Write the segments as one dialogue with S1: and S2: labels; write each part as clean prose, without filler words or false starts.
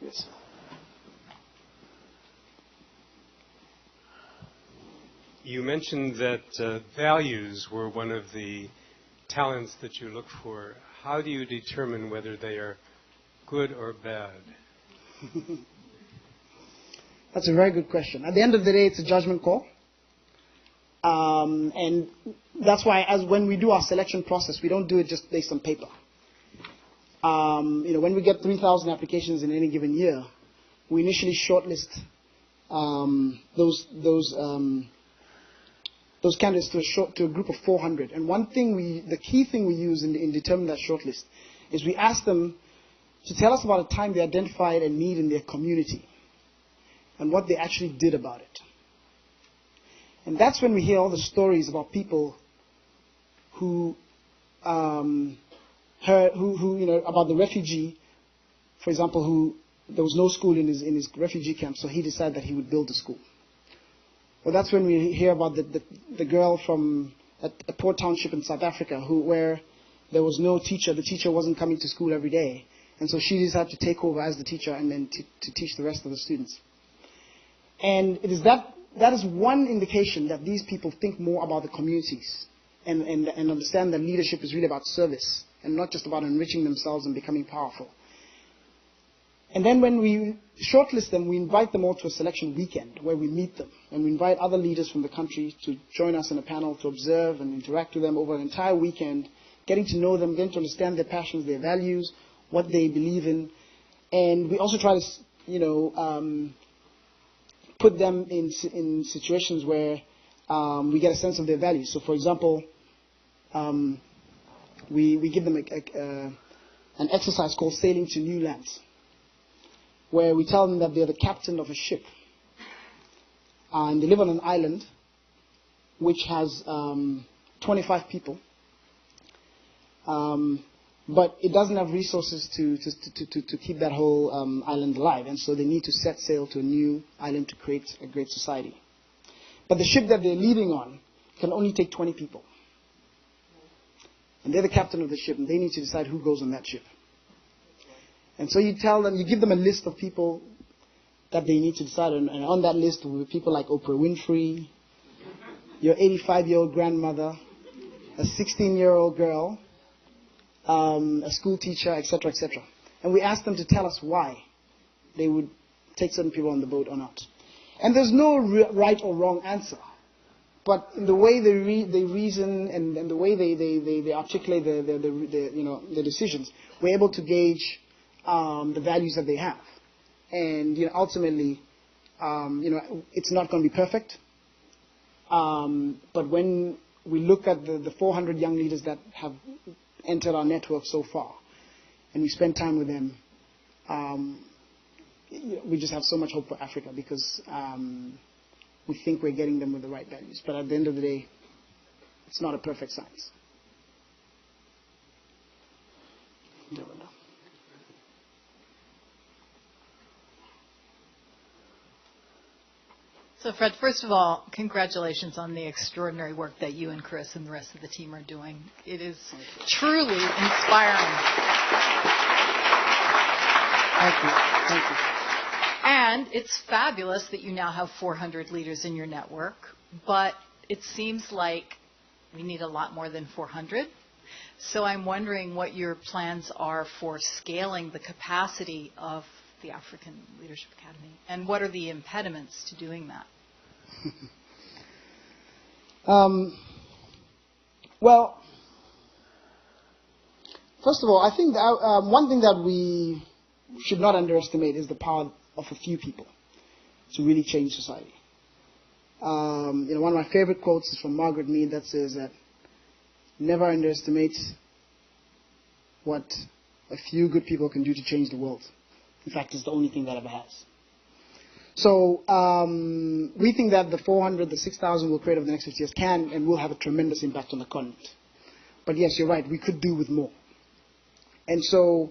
S1: Yes.
S2: You mentioned that values were one of the talents that you look for. How do you determine whether they are good or bad?
S1: That's a very good question. At the end of the day, it's a judgment call. And that's why when we do our selection process, we don't do it just based on paper. When we get 3,000 applications in any given year, we initially shortlist those candidates to a group of 400. And the key thing we use in determining that shortlist is we ask them to tell us about a time they identified a need in their community and what they actually did about it. And that's when we hear all the stories about people who about the refugee, for example, there was no school in his refugee camp, so he decided that he would build a school. Well, that's when we hear about the girl from a poor township in South Africa where there was no teacher. The teacher wasn't coming to school every day. And so she decided to take over as the teacher and then to teach the rest of the students. And it is that is one indication that these people think more about the communities and understand that leadership is really about service and not just about enriching themselves and becoming powerful. And then when we shortlist them, we invite them all to a selection weekend where we meet them. And we invite other leaders from the country to join us in a panel to observe and interact with them over an entire weekend, getting to know them, getting to understand their passions, their values, what they believe in. And we also try to, put them in situations where we get a sense of their values. So, for example, we give them an exercise called Sailing to New Lands, where we tell them that they're the captain of a ship. And they live on an island which has 25 people. But it doesn't have resources to keep that whole island alive. And so they need to set sail to a new island to create a great society. But the ship that they're leaving on can only take 20 people. And they're the captain of the ship, and they need to decide who goes on that ship. And so you give them a list of people that they need to decide on. And on that list will be people like Oprah Winfrey, your 85-year-old grandmother, a 16-year-old girl, a school teacher, etc., etc. And we ask them to tell us why they would take certain people on the boat or not. And there's no right or wrong answer. But in the way they reason and the way they articulate their decisions, we're able to gauge the values that they have. And ultimately, it's not going to be perfect. But when we look at the 400 young leaders that have entered our network so far, and we spend time with them, we just have so much hope for Africa because we think we're getting them with the right values. But at the end of the day, it's not a perfect science.
S3: So, Fred, first of all, congratulations on the extraordinary work that you and Chris and the rest of the team are doing. It is truly inspiring.
S1: Thank you. Thank you.
S3: And it's fabulous that you now have 400 leaders in your network, but it seems like we need a lot more than 400. So I'm wondering what your plans are for scaling the capacity of the African Leadership Academy, and what are the impediments to doing that?
S1: Well, first of all, I think that, one thing that we should not underestimate is the power of a few people to really change society. One of my favorite quotes is from Margaret Mead that says that never underestimate what a few good people can do to change the world. In fact, it's the only thing that ever has. So we think that the 400, the 6,000 we'll create over the next 50 years can and will have a tremendous impact on the continent. But yes, you're right, we could do with more. And so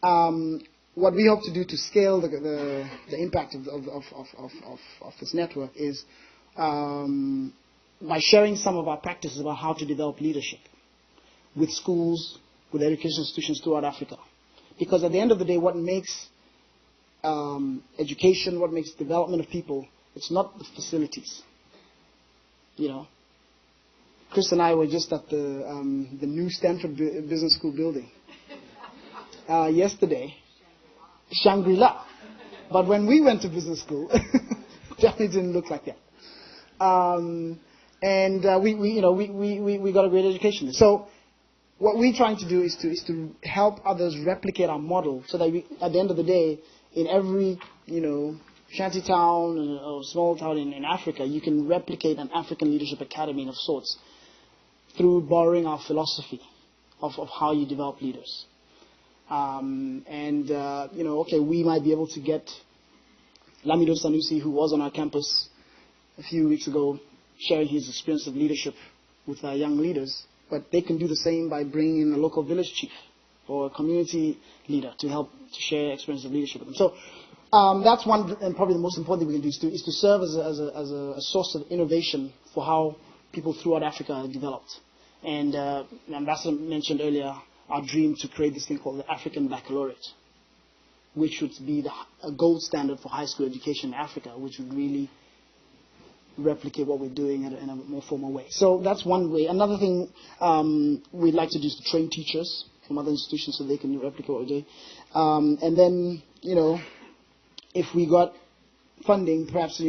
S1: what we hope to do to scale the impact of this network is by sharing some of our practices about how to develop leadership with schools, with education institutions throughout Africa. Because at the end of the day, what makes education, what makes development of people, it's not the facilities. You know, Chris and I were just at the new Stanford Business School building yesterday, Shangri-La. But when we went to business school, definitely didn't look like that. We got a great education. So what we're trying to do is to help others replicate our model, so that at the end of the day, in every shanty town or small town in Africa, you can replicate an African leadership academy of sorts through borrowing our philosophy of how you develop leaders. We might be able to get Lamido Sanusi, who was on our campus a few weeks ago, sharing his experience of leadership with our young leaders, but they can do the same by bringing in a local village chief or a community leader to help to share experience of leadership with them. So that's one, and probably the most important thing we can do is to serve as a source of innovation for how people throughout Africa are developed. And the Ambassador mentioned earlier our dream to create this thing called the African Baccalaureate, which would be a gold standard for high school education in Africa, which would really replicate what we're doing in a more formal way. So that's one way. Another thing we'd like to do is to train teachers from other institutions so they can replicate what we're doing. And then, if we got funding, perhaps,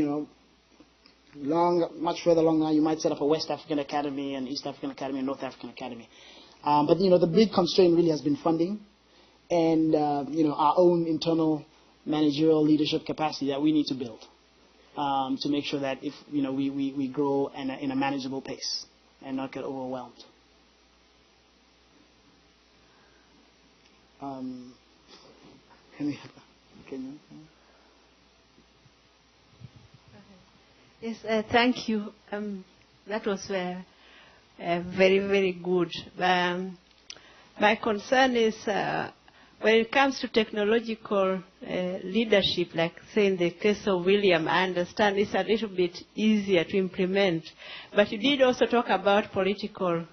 S1: much further along now, you might set up a West African Academy, an East African Academy, and North African Academy. But the big constraint really has been funding and, our own internal managerial leadership capacity that we need to build to make sure that if, we grow in a manageable pace and not get overwhelmed.
S4: Yes, thank you. That was very, very good. My concern is when it comes to technological leadership, like say in the case of William, I understand it's a little bit easier to implement. But you did also talk about political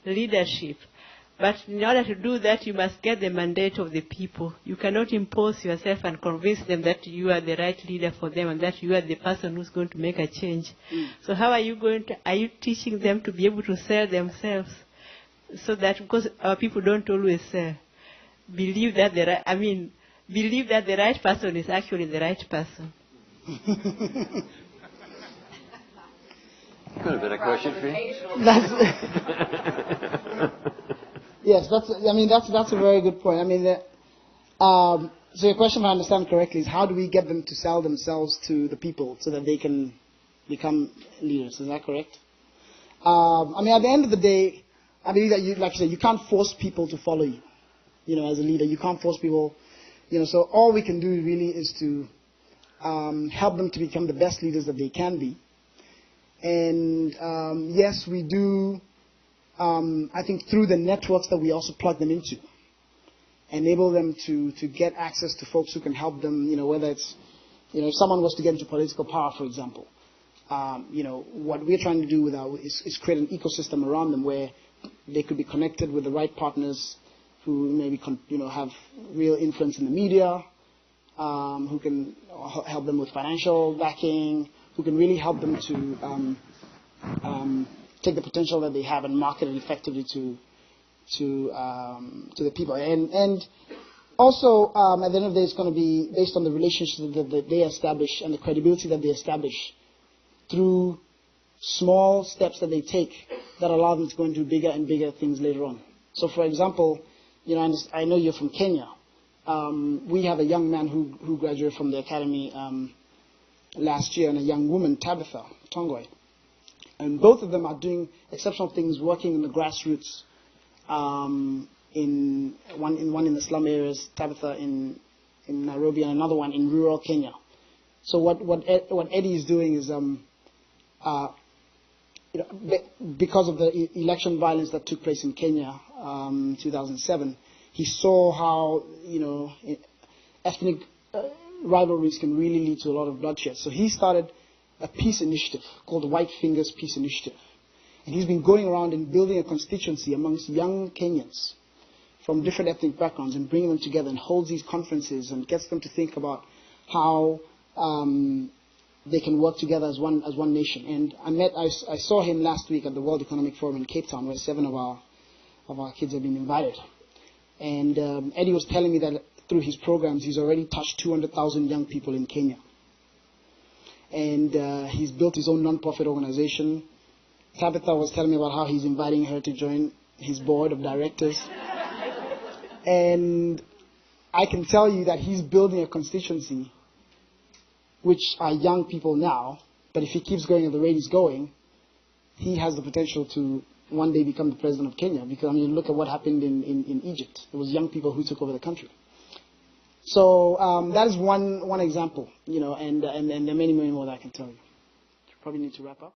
S4: leadership. But in order to do that, you must get the mandate of the people. You cannot impose yourself and convince them that you are the right leader for them and that you are the person who's going to make a change. So how are you teaching them to be able to sell themselves? So that, because our people don't always believe that the right person is actually the right person.
S5: Could have been a question for you.
S1: Yes, that's a very good point. So your question, if I understand correctly, is how do we get them to sell themselves to the people so that they can become leaders? Is that correct? At the end of the day, I believe that like you said, you can't force people to follow you. As a leader, you can't force people. So all we can do really is to help them to become the best leaders that they can be. And yes, we do. I think through the networks that we also plug them into, enable them to get access to folks who can help them, whether it's, if someone was to get into political power, for example, what we're trying to do is create an ecosystem around them where they could be connected with the right partners who maybe, have real influence in the media, who can help them with financial backing, who can really help them to take the potential that they have and market it effectively to the people. And also, at the end of the day, it's going to be based on the relationships that they establish and the credibility that they establish through small steps that they take that allow them to go into bigger and bigger things later on. So, for example, I know you're from Kenya. We have a young man who graduated from the academy last year, and a young woman, Tabitha Tongoi. And both of them are doing exceptional things, working in the grassroots. One in the slum areas, Tabitha in Nairobi, and another one in rural Kenya. So what Eddie is doing is, because of the election violence that took place in Kenya in 2007, he saw how ethnic rivalries can really lead to a lot of bloodshed. So he started a peace initiative called the White Fingers Peace Initiative. And he's been going around and building a constituency amongst young Kenyans from different ethnic backgrounds and bringing them together and holds these conferences and gets them to think about how they can work together as one nation. And I saw him last week at the World Economic Forum in Cape Town, where 7 of our kids have been invited. And Eddie was telling me that through his programs, he's already touched 200,000 young people in Kenya. And he's built his own non-profit organization. Tabitha was telling me about how he's inviting her to join his board of directors. And I can tell you that he's building a constituency which are young people now, but if he keeps going at the rate he's going, he has the potential to one day become the president of Kenya. Because, I mean, look at what happened in Egypt. It was young people who took over the country. So that is one example, and there are many, many more that I can tell you. Probably need to wrap up.